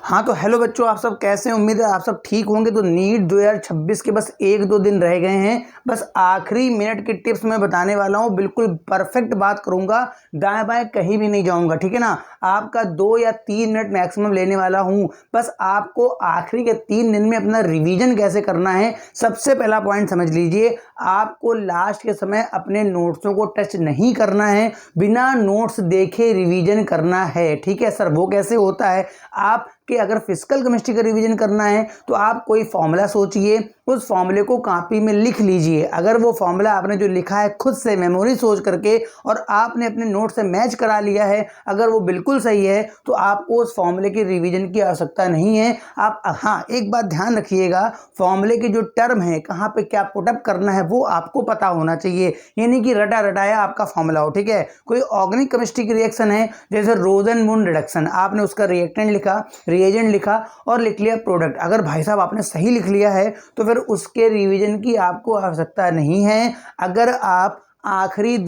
हाँ तो हेलो बच्चों, आप सब कैसे हैं? उम्मीद है आप सब ठीक होंगे। तो नीट 2026 के बस 1-2 दिन रह गए हैं। बस आखिरी मिनट की टिप्स मैं बताने वाला हूँ। बिल्कुल परफेक्ट बात करूंगा, दाएं बाएं कहीं भी नहीं जाऊंगा, ठीक है ना। आपका 2 या 3 मिनट मैक्सिमम लेने वाला हूँ। बस आपको आखिरी के 3 दिन में अपना रिवीजन कैसे करना है, सबसे पहला पॉइंट समझ लीजिए। आपको लास्ट के समय अपने नोट्सों को टच नहीं करना है, बिना नोट्स देखे रिवीजन करना है, ठीक है सर। वो कैसे होता है? आप कि अगर फिजिकल केमिस्ट्री का रिवीजन करना है तो आप कोई फॉर्मूला सोचिए, उस फॉर्मूले को कॉपी में लिख लीजिए। अगर वो फॉर्मूला आपने जो लिखा है खुद से मेमोरी सोच करके और आपने अपने नोट से मैच करा लिया है, अगर वो बिल्कुल सही है तो आपको उस फॉर्मूले की रिवीजन की आवश्यकता नहीं है। आप हाँ एक बात ध्यान रखिएगा, फॉर्मूले के जो टर्म है, कहाँ पे क्या पुटअप करना है, वो आपको पता होना चाहिए। यानी कि रटा रटाया आपका फॉर्मूला हो, ठीक है। कोई ऑर्गेनिक केमिस्ट्री की रिएक्शन है, जैसे रोजन-मून रिडक्शन, आपने उसका रिएक्टेंट लिखा, रिएजेंट लिखा और लिख लिया प्रोडक्ट। अगर भाई साहब आपने सही लिख लिया है तो फिर उसके रिवीजन की आपको आवश्यकता नहीं है। अगर आप आखिरी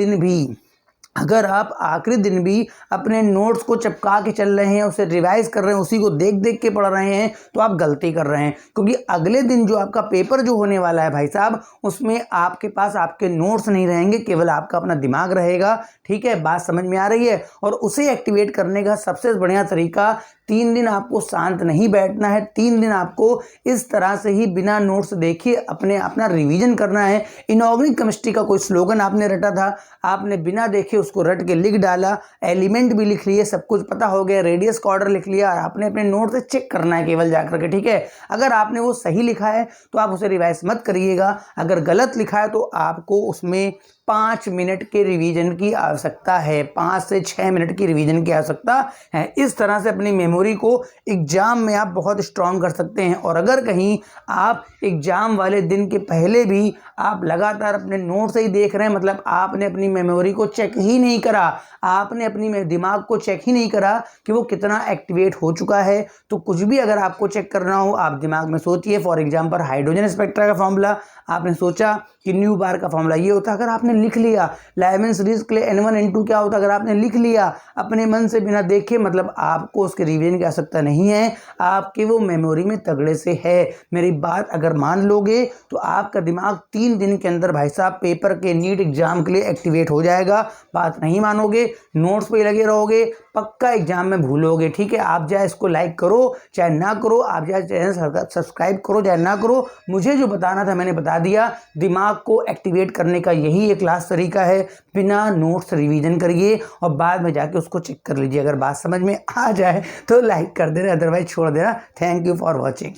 दिन भी अपने नोट्स को चिपका के चल रहे हैं, उसे रिवाइज कर रहे हैं, उसी को देख देख के पढ़ रहे हैं, तो आप गलती कर रहे हैं। क्योंकि अगले दिन जो आपका पेपर जो होने वाला है भाई साहब, उसमें आपके पास आपके नोट्स नहीं रहेंगे, केवल आपका अपना दिमाग रहेगा, ठीक है। बात समझ में आ रही है? और उसे एक्टिवेट करने का सबसे बढ़िया तरीका, 3 दिन आपको शांत नहीं बैठना है। 3 दिन आपको इस तरह से ही बिना नोट्स देखे अपना रिवीजन करना है। इनऑर्गेनिक केमिस्ट्री का कोई स्लोगन आपने रटा था, आपने बिना देखे उसको रट के लिख डाला, एलिमेंट भी लिख लिए, सब कुछ पता हो गया, रेडियस का ऑर्डर लिख लिया, आपने अपने नोट से चेक करना है केवल जाकर के, ठीक है। अगर आपने वो सही लिखा है तो आप उसे रिवाइज मत करिएगा, अगर गलत लिखा है तो आपको उसमें 5 मिनट के रिवीजन की आवश्यकता है, 5 से 6 मिनट की रिवीजन की आवश्यकता है। इस तरह से अपनी मेमोरी को एग्जाम में आप बहुत स्ट्रांग कर सकते हैं। और अगर कहीं आप एग्जाम वाले दिन के पहले भी आप लगातार अपने नोट से ही देख रहे हैं, मतलब आपने अपनी मेमोरी को चेक ही नहीं करा, आपने अपनी दिमाग को चेक ही नहीं करा कि वो कितना एक्टिवेट हो चुका है, तो कुछ भी अगर आपको चेक करना हो, आप दिमाग में सोचिए। फॉर एग्जाम्पल हाइड्रोजन स्पेक्ट्रा का फॉर्मूला आपने सोचा कि न्यू बार का फॉर्मूला ये होता, अगर आपने लिख लिया। लाइमन सीरीज के लिए N1 N2 क्या होता, अगर आपने लिख लिया अपने मन से बिना देखे, मतलब आपको उसके रिवीजन की आवश्यकता नहीं है, आपके वो मेमोरी में तगड़े से है। मेरी बात अगर मान लोगे तो आपका दिमाग 3 दिन के अंदर भाई साहब पेपर के नीट एग्जाम के लिए एक्टिवेट हो जाएगा। बात नहीं मानोगे, नोट्स पे लगे रहोगे, पक्का एग्जाम में भूलोगे, ठीक है। आप चाहे इसको लाइक करो चाहे ना करो, आप चाहे चैनल सब्सक्राइब करो चाहे ना करो, मुझे जो बताना था मैंने बता दिया। दिमाग को एक्टिवेट करने का यही एक लास्ट तरीका है, बिना नोट्स रिवीजन करिए और बाद में जाके उसको चेक कर लीजिए। अगर बात समझ में आ जाए तो लाइक कर देना, अदरवाइज छोड़ देना। Thank you for watching.